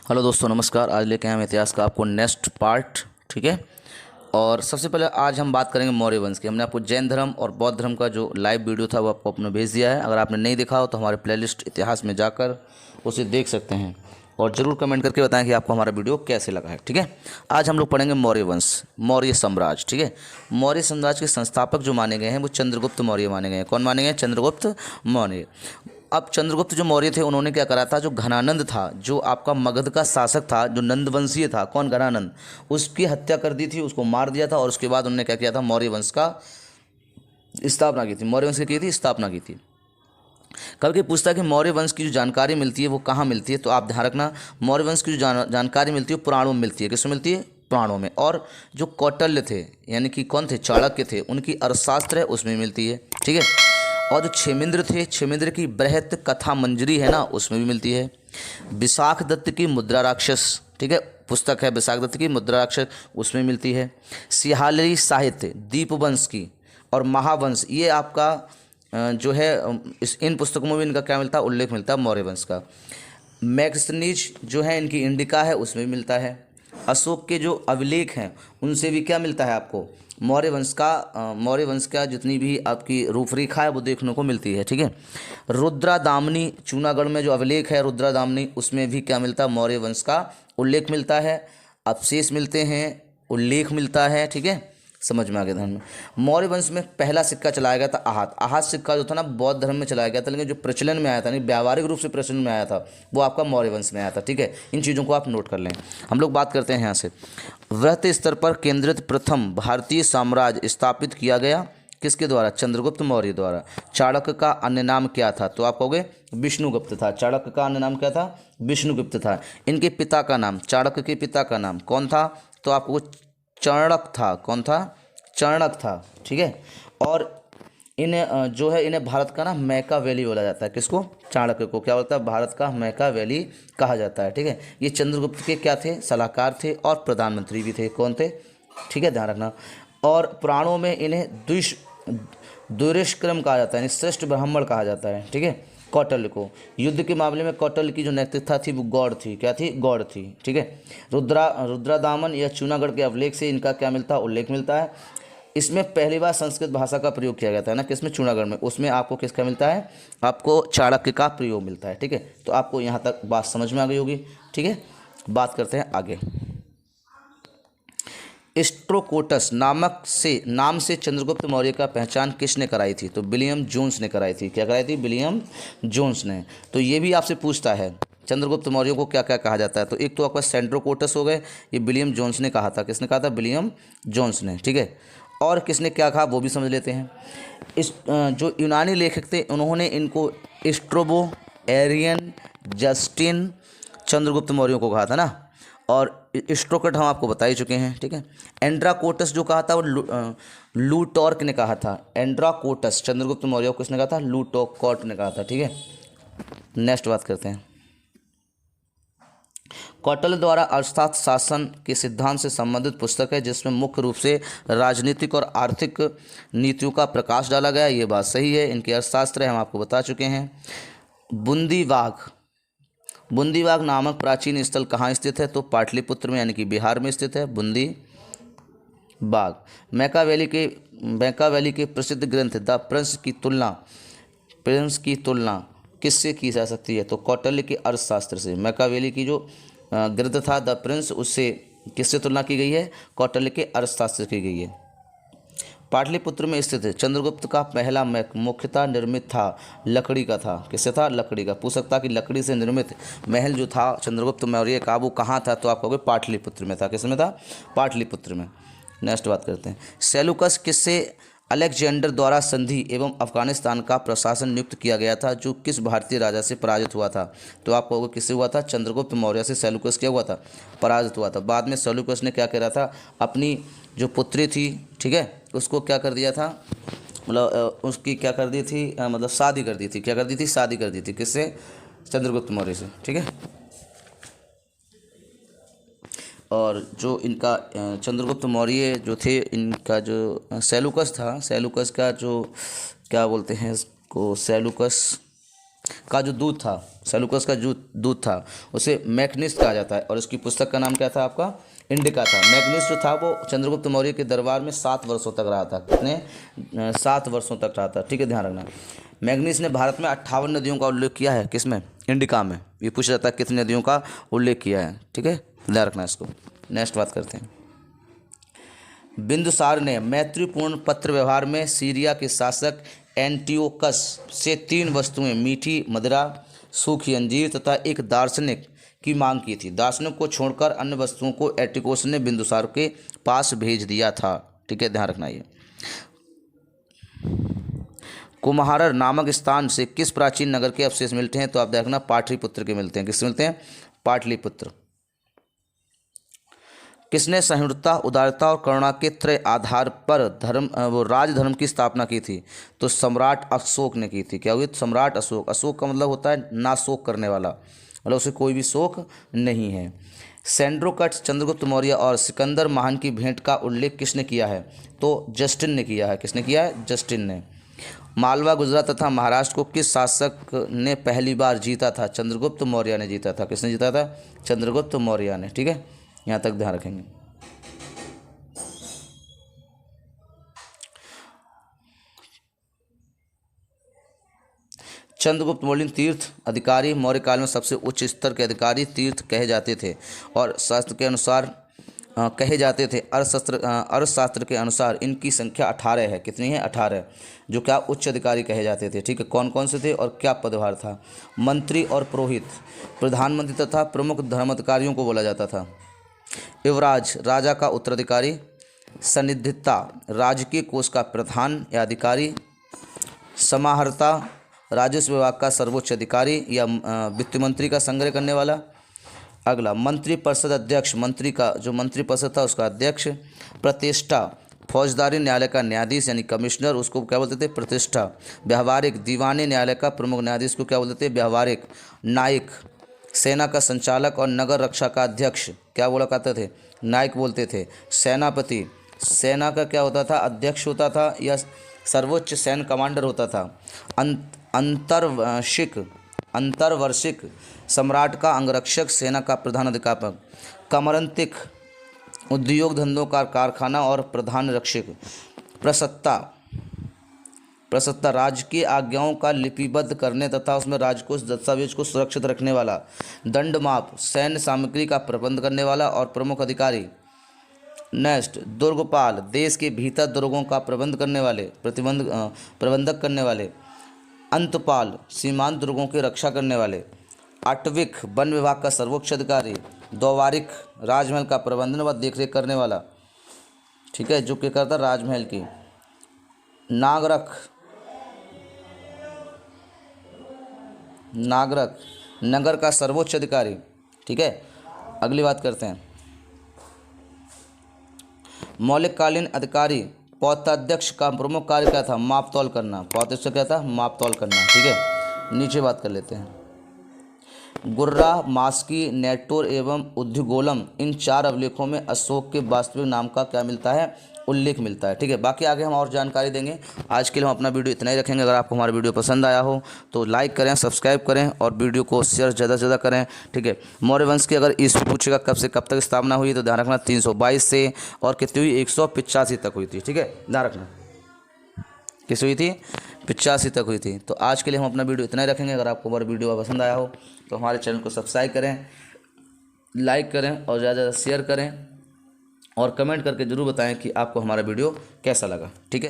Hello दोस्तों, नमस्कार। आज लेके आए हम इतिहास का आपको नेक्स्ट पार्ट। ठीक है। और सबसे पहले आज हम बात करेंगे मौर्य वंश की। हमने आपको जैन धर्म और बौद्ध धर्म का जो लाइव वीडियो था वो आपको अपने भेज दिया है। अगर आपने नहीं देखा हो तो हमारे प्लेलिस्ट इतिहास में जाकर उसे देख सकते हैं और ज़रूर कमेंट करके बताएं कि आपको हमारा वीडियो कैसे लगा है। ठीक है। आज हम लोग पढ़ेंगे मौर्य वंश, मौर्य साम्राज्य। ठीक है। मौर्य साम्राज्य के संस्थापक जो माने गए हैं वो चंद्रगुप्त मौर्य माने गए हैं। कौन माने गए हैं? चंद्रगुप्त मौर्य। अब चंद्रगुप्त जो मौर्य थे उन्होंने क्या करा था, जो घनानंद था, जो आपका मगध का शासक था, जो नंदवंशीय था, कौन? घनानंद, उसकी हत्या कर दी थी, उसको मार दिया था। और उसके बाद उन्होंने क्या किया था? मौर्य वंश का स्थापना की थी। मौर्य वंश की थी स्थापना की थी। कभी कभी पूछता है कि मौर्य वंश की जो जानकारी मिलती है वो कहाँ मिलती है, तो आप ध्यान रखना, मौर्य वंश की जो जानकारी मिलती है वो पुराणों में मिलती है। किसमें मिलती है? पुराणों में। और जो कौटिल्य थे, यानी कि कौन थे? चाणक्य थे, उनकी अर्थशास्त्र है उसमें मिलती है। ठीक है। और जो क्षेमेंद्र थे, क्षेमेंद्र की बृहत कथा मंजरी है ना, उसमें भी मिलती है। विशाख दत्त की मुद्रा राक्षस, ठीक है, पुस्तक है विशाख दत्त की मुद्रा राक्षस, उसमें मिलती है। सिहालरी साहित्य, दीपवंश की और महावंश, ये आपका जो है इन पुस्तकों में भी इनका क्या मिलता है? उल्लेख मिलता है मौर्य वंश का। मैक्सनीज जो है इनकी इंडिका है उसमें भी मिलता है। अशोक के जो अभिलेख हैं उनसे भी क्या मिलता है आपको? मौर्य वंश का जितनी भी आपकी रूपरेखा है वो देखने को मिलती है। ठीक है। रुद्रादामनी, जूनागढ़ में जो अभिलेख है रुद्रादामनी, उसमें भी क्या मिलता है? मौर्य वंश का उल्लेख मिलता है, अवशेष मिलते हैं, उल्लेख मिलता है। ठीक है। समझ में आ गया ध्यान में। मौर्य वंश में पहला सिक्का चलाया गया था आहत। आहत सिक्का जो था ना बौद्ध धर्म में चलाया गया था, लेकिन जो प्रचलन में आया था, नहीं व्यावहारिक रूप से प्रचलन में आया था, वो आपका मौर्य वंश में आया था। ठीक है। इन चीज़ों को आप नोट कर लें। हम लोग बात करते हैं यहाँ से। वृहत स्तर पर केंद्रित प्रथम भारतीय साम्राज्य स्थापित किया गया किसके द्वारा? चंद्रगुप्त मौर्य द्वारा। चाणक्य का अन्य नाम क्या था? तो आप कहोगे विष्णुगुप्त था। चाणक्य का अन्य नाम क्या था? विष्णुगुप्त था। इनके पिता का नाम, चाणक्य के पिता का नाम कौन था? तो आपको चाणक्य था। कौन था? चाणक्य था। ठीक है। और इन्हें जो है इन्हें भारत का ना मैकावेली बोला जाता है। किसको? चाणक्य को क्या बोलता है? भारत का मैकावेली कहा जाता है। ठीक है। ये चंद्रगुप्त के क्या थे? सलाहकार थे और प्रधानमंत्री भी थे। कौन थे? ठीक है, ध्यान रखना। और पुराणों में इन्हें दुष्कर्म कहा जाता है, यानी श्रेष्ठ ब्राह्मण कहा जाता है। ठीक है। कौटिल्य को युद्ध के मामले में कौटिल्य की जो नैतिकता थी वो गौड़ थी। क्या थी? गौड़ थी। ठीक है। रुद्रादामन या जूनागढ़ के अभिलेख से इनका क्या मिलता है? उल्लेख मिलता है। इसमें पहली बार संस्कृत भाषा का प्रयोग किया गया था ना, किसमें? जूनागढ़ में। उसमें आपको किसका मिलता है? आपको चाणक्य का प्रयोग मिलता है। ठीक है। तो आपको यहाँ तक बात समझ में आ गई होगी। ठीक है। बात करते हैं आगे। स्ट्रोकोटस नाम से चंद्रगुप्त मौर्य का पहचान किसने कराई थी? तो विलियम जोन्स ने कराई थी। क्या कराई थी? विलियम जोन्स ने। तो ये भी आपसे पूछता है चंद्रगुप्त मौर्य को क्या क्या कहा जाता है। तो एक तो आपका सेंट्रोकोटस हो गए, ये विलियम जोन्स ने कहा था। किसने कहा था? विलियम जोन्स ने। ठीक है। और किसने क्या कहा वो भी समझ लेते हैं। इस जो यूनानी लेखक थे उन्होंने इनको strobo, Ariane, Justin, Chandragupta Maurya को कहा था ना। और स्ट्रोकट हम आपको बता ही चुके हैं। ठीक है। एंड्राकोटस जो कहा था वो लूटॉर्क ने कहा था। एंड्राकोटस चंद्रगुप्त मौर्य को किसने कहा था? लूटोकॉर्ट ने कहा था। ठीक है। नेक्स्ट बात करते हैं। कौटिल्य द्वारा अर्थशास्त्र शासन के सिद्धांत से संबंधित पुस्तक है जिसमें मुख्य रूप से राजनीतिक और आर्थिक नीतियों का प्रकाश डाला गया। ये बात सही है। इनके अर्थशास्त्र हम आपको बता चुके हैं। बूंदीबाग नामक प्राचीन स्थल कहाँ स्थित है? तो पाटलिपुत्र में, यानी कि बिहार में स्थित है बूंदी बाग। मैकावेली के प्रसिद्ध ग्रंथ द प्रिंस की तुलना किससे की जा सकती है? तो कौटिल्य के अर्थशास्त्र से। मैकावेली की जो ग्रंथ था द प्रिंस, उससे किससे तुलना की गई है? कौटिल्य के अर्थशास्त्र की गई है। पाटलिपुत्र में स्थित है। चंद्रगुप्त का पहला महल मुख्यतः निर्मित था लकड़ी का था। किससे था? लकड़ी का। पूछ सकता कि लकड़ी से निर्मित महल जो था चंद्रगुप्त मौर्य का वो कहाँ था? तो आप कहोगे पाटलिपुत्र में था। किसमें था? पाटलिपुत्र में। नेक्स्ट बात करते हैं। सेलुकस किससे अलेक्जेंडर द्वारा संधि एवं अफगानिस्तान का प्रशासन नियुक्त किया गया था, जो किस भारतीय राजा से पराजित हुआ था? तो आप कहोगे किससे हुआ था? चंद्रगुप्त मौर्य से सेलुकस क्या हुआ था? पराजित हुआ था। बाद में सेलुकस ने क्या करा था? अपनी जो पुत्री थी, ठीक है, उसको क्या कर दिया था? मतलब उसकी क्या कर दी थी? मतलब शादी कर दी थी। क्या कर दी थी? शादी कर दी थी। किससे? चंद्रगुप्त मौर्य से। ठीक है। और जो इनका चंद्रगुप्त मौर्य जो थे, इनका जो सेलुकस था, सेलुकस का जो क्या बोलते हैं इसको, सेलुकस का जो दूध था, सेलूकस का जो दूध था उसे मैग्नीस कहा जाता है। और इसकी पुस्तक का नाम क्या था आपका? इंडिका था। मैग्नीस जो था वो चंद्रगुप्त मौर्य के दरबार में 7 वर्षों तक रहा था। कितने? 7 वर्षों तक रहा था। ठीक है, ध्यान रखना। मैग्नीस ने भारत में 58 नदियों का उल्लेख किया है। किसमें? इंडिका में। ये पूछा जाता है कितनी नदियों का उल्लेख किया है। ठीक है, ध्यान रखना इसको। नेक्स्ट बात करते हैं। बिंदुसार ने मैत्रीपूर्ण पत्र व्यवहार में सीरिया के शासक एंटियोकस से 3 वस्तुएं, मीठी मदिरा, सूखी अंजीर तथा एक दार्शनिक की मांग की थी। दार्शनिक को छोड़कर अन्य वस्तुओं को एंटियोकस ने बिंदुसार के पास भेज दिया था। ठीक है, ध्यान रखना। ये कुम्हारर नामक स्थान से किस प्राचीन नगर के अवशेष मिलते हैं? तो आप देखना पाटलिपुत्र के मिलते हैं। किससे मिलते हैं? पाटलिपुत्र। किसने सहिष्णुता, उदारता और करुणा के त्रय आधार पर राजधर्म की स्थापना की थी? तो सम्राट अशोक ने की थी। क्या हुई? सम्राट अशोक। अशोक का मतलब होता है ना शोक करने वाला, मतलब उसे कोई भी शोक नहीं है। सैंड्रोकट्स, चंद्रगुप्त मौर्य और सिकंदर महान की भेंट का उल्लेख किसने किया है? तो जस्टिन ने किया है। किसने किया है? जस्टिन ने। मालवा, गुजरात तथा महाराष्ट्र को किस शासक ने पहली बार जीता था? चंद्रगुप्त मौर्य ने जीता था। किसने जीता था? चंद्रगुप्त मौर्य ने। ठीक है, यहाँ तक ध्यान रखेंगे। चंद्रगुप्त मौर्य तीर्थ अधिकारी मौर्य काल में सबसे उच्च स्तर के अधिकारी तीर्थ कहे जाते थे और शास्त्र के अनुसार कहे जाते थे। अर्थशास्त्र के अनुसार इनकी संख्या 18 है। कितनी है? 18, जो क्या उच्च अधिकारी कहे जाते थे। ठीक है, कौन कौन से थे और क्या पदभार था? मंत्री और पुरोहित, प्रधानमंत्री तथा प्रमुख धर्माधिकारियों को बोला जाता था। युवराज, राजा का उत्तराधिकारी। सन्निधिता, राजकीय कोष का प्रधान या अधिकारी। समाहर्ता, राजस्व विभाग का सर्वोच्च अधिकारी या वित्त मंत्री का संग्रह करने वाला। अगला मंत्री परिषद अध्यक्ष, मंत्री का जो मंत्री परिषद था उसका अध्यक्ष। प्रतिष्ठा, फौजदारी न्यायालय का न्यायाधीश यानी कमिश्नर, उसको क्या बोलते थे? प्रतिष्ठा। व्यवहारिक, दीवानी न्यायालय का प्रमुख न्यायाधीश को क्या बोलते थे? व्यवहारिक। नायक, सेना का संचालक और नगर रक्षा का अध्यक्ष क्या बोला करते थे? नायक बोलते थे। सेनापति, सेना का क्या होता था? अध्यक्ष होता था या सर्वोच्च सैन्य कमांडर होता था। अंतर्वर्षिक, सम्राट का अंगरक्षक, सेना का प्रधान अध्यापक। कमरंतिक, उद्योग धंधों का कारखाना और प्रधान रक्षक। प्रसत्ता, राजकीय आज्ञाओं का लिपिबद्ध करने तथा उसमें राजकोष दस्तावेज को सुरक्षित रखने वाला। दंडमाप, सैन्य सामग्री का प्रबंध करने वाला और प्रमुख अधिकारी। नेक्स्ट, दुर्गपाल, देश के भीतर दुर्गों का प्रबंध करने वाले, प्रबंधक करने वाले। अंतपाल, सीमांत दुर्गों की रक्षा करने वाले। आटविक, वन विभाग का सर्वोच्च अधिकारी। द्वारिक, राजमहल का प्रबंधन व देखरेख करने वाला। ठीक है, जो क्या करता? राजमहल की। नागरक, नगर का सर्वोच्च अधिकारी। ठीक है, अगली बात करते हैं। मौलिककालीन अधिकारी पौताध्यक्ष का प्रमुख कार्य क्या था? मापतौल करना। पौताध्यक्ष क्या था? मापतौल करना। ठीक है, नीचे बात कर लेते हैं। गुर्रा, मास्की, नेटोर एवं उद्युगोलम, इन 4 अभिलेखों में अशोक के वास्तविक नाम का क्या मिलता है? उल्लेख मिलता है। ठीक है, बाकी आगे हम और जानकारी देंगे। आज के लिए हम अपना वीडियो इतना ही रखेंगे। अगर आपको हमारा वीडियो पसंद आया हो तो लाइक करें, सब्सक्राइब करें और वीडियो को शेयर ज़्यादा से ज़्यादा करें। ठीक है, मौर्य वंश की अगर ईस्वी पूछेगा कब से कब तक स्थापना हुई तो ध्यान रखना 322 से और कितनी हुई? 185 तक हुई थी। ठीक है, ध्यान रखना किस हुई थी? 85 तक हुई थी। तो आज के लिए हम अपना वीडियो इतना ही रखेंगे। अगर आपको हमारा वीडियो पसंद आया हो तो हमारे चैनल को सब्सक्राइब करें, लाइक करें और ज़्यादा से ज़्यादा शेयर करें और कमेंट करके ज़रूर बताएं कि आपको हमारा वीडियो कैसा लगा। ठीक है।